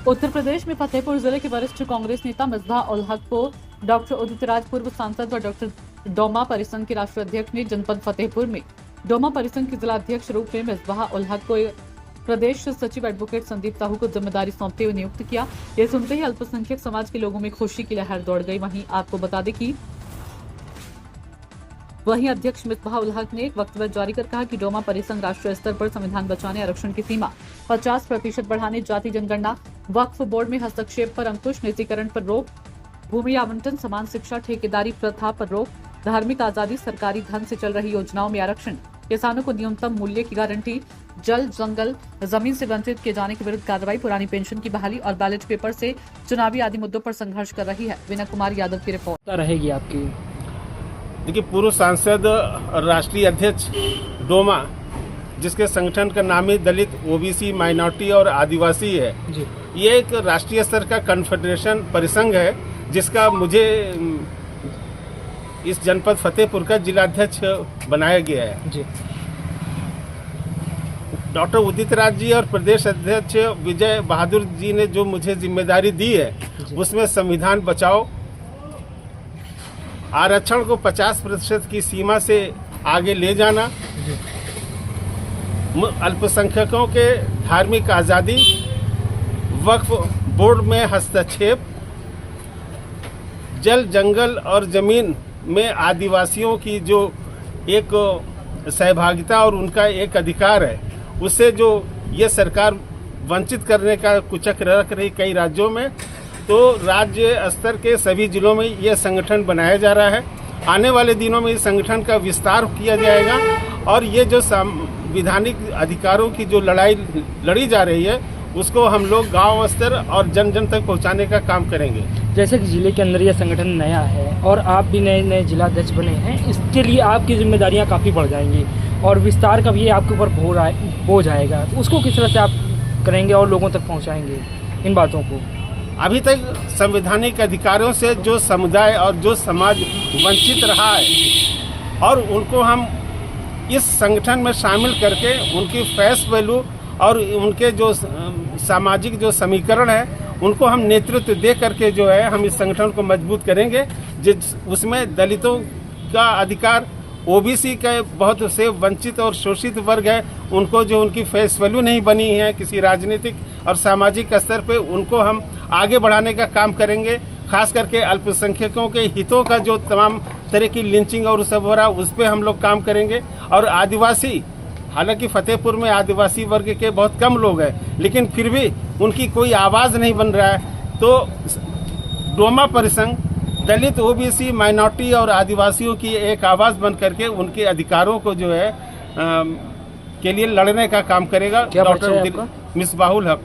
उत्तर प्रदेश में फतेहपुर जिले के वरिष्ठ कांग्रेस नेता मिसबाह उल हक को डॉक्टर उदित राज, पूर्व सांसद व डॉक्टर डोमा परिसंघ के राष्ट्रीय अध्यक्ष ने जनपद फतेहपुर में डोमा परिसंघ के जिलाध्यक्ष रूप में मिसबाह उल हक को प्रदेश सचिव एडवोकेट संदीप साहू को जिम्मेदारी सौंपते हुए नियुक्त किया। ये सुनते ही अल्पसंख्यक समाज के लोगों में खुशी की लहर दौड़ गई। वहीं आपको बता दें कि अध्यक्ष मिसबाह उल हक ने एक वक्तव्य जारी कर कहा कि डोमा परिसंघ राष्ट्रीय स्तर पर संविधान बचाने, आरक्षण की सीमा 50% बढ़ाने, जाति जनगणना, वक्फ बोर्ड में हस्तक्षेप पर अंकुश, निजीकरण पर रोक, भूमि आवंटन, समान शिक्षा, ठेकेदारी प्रथा पर रोक, धार्मिक आजादी, सरकारी धन से चल रही योजनाओं में आरक्षण, किसानों को न्यूनतम मूल्य की गारंटी, जल जंगल जमीन से वंचित किए जाने के विरुद्ध कार्रवाई, पुरानी पेंशन की बहाली और बैलेट पेपर से चुनावी आदि मुद्दों पर संघर्ष कर रही है। विनय कुमार यादव की रिपोर्ट रहेगी आपकी। देखिए, पूर्व सांसद और राष्ट्रीय अध्यक्ष डोमा, जिसके संगठन का नाम ही दलित, ओबीसी, माइनॉरिटी और आदिवासी है जी। ये एक राष्ट्रीय स्तर का कन्फेडरेशन परिसंघ है, जिसका मुझे इस जनपद फतेहपुर का जिलाध्यक्ष बनाया गया है जी। डॉक्टर उदित राज जी और प्रदेश अध्यक्ष विजय बहादुर जी ने जो मुझे जिम्मेदारी दी है, उसमें संविधान बचाओ, आरक्षण को 50% की सीमा से आगे ले जाना, अल्पसंख्यकों के धार्मिक आज़ादी, वक्फ बोर्ड में हस्तक्षेप, जल जंगल और जमीन में आदिवासियों की जो एक सहभागिता और उनका एक अधिकार है, उससे जो ये सरकार वंचित करने का कुचक्र रख रही कई राज्यों में, तो राज्य स्तर के सभी जिलों में ये संगठन बनाया जा रहा है। आने वाले दिनों में इस संगठन का विस्तार किया जाएगा और ये जो संवैधानिक अधिकारों की जो लड़ाई लड़ी जा रही है, उसको हम लोग गांव स्तर और जन जन तक पहुंचाने का काम करेंगे। जैसे कि जिले के अंदर यह संगठन नया है और आप भी नए जिलाध्यक्ष बने हैं, इसके लिए आपकी जिम्मेदारियां काफ़ी बढ़ जाएंगी और विस्तार का भी आपके ऊपर बोझ आएगा। उसको किस तरह से आप करेंगे और लोगों तक पहुँचाएंगे इन बातों को? अभी तक संवैधानिक अधिकारों से जो समुदाय और जो समाज वंचित रहा है और उनको हम इस संगठन में शामिल करके उनकी फेस वैल्यू और उनके जो सामाजिक जो समीकरण है, उनको हम नेतृत्व दे करके जो है हम इस संगठन को मजबूत करेंगे। जिस उसमें दलितों का अधिकार, ओबीसी के बहुत से वंचित और शोषित वर्ग है, उनको जो उनकी फेस वैल्यू नहीं बनी है किसी राजनीतिक और सामाजिक स्तर पे, उनको हम आगे बढ़ाने का काम करेंगे। खास करके अल्पसंख्यकों के हितों का जो तमाम तरह की लिंचिंग और सब हो रहा है, उस पर हम लोग काम करेंगे। और आदिवासी, हालांकि फतेहपुर में आदिवासी वर्ग के बहुत कम लोग हैं, लेकिन फिर भी उनकी कोई आवाज़ नहीं बन रहा है, तो डोमा परिसंघ दलित, ओबीसी, माइनॉरिटी और आदिवासियों की एक आवाज़ बन करके उनके अधिकारों को जो है के लिए लड़ने का काम करेगा। डॉक्टर मिसबाह उल हक।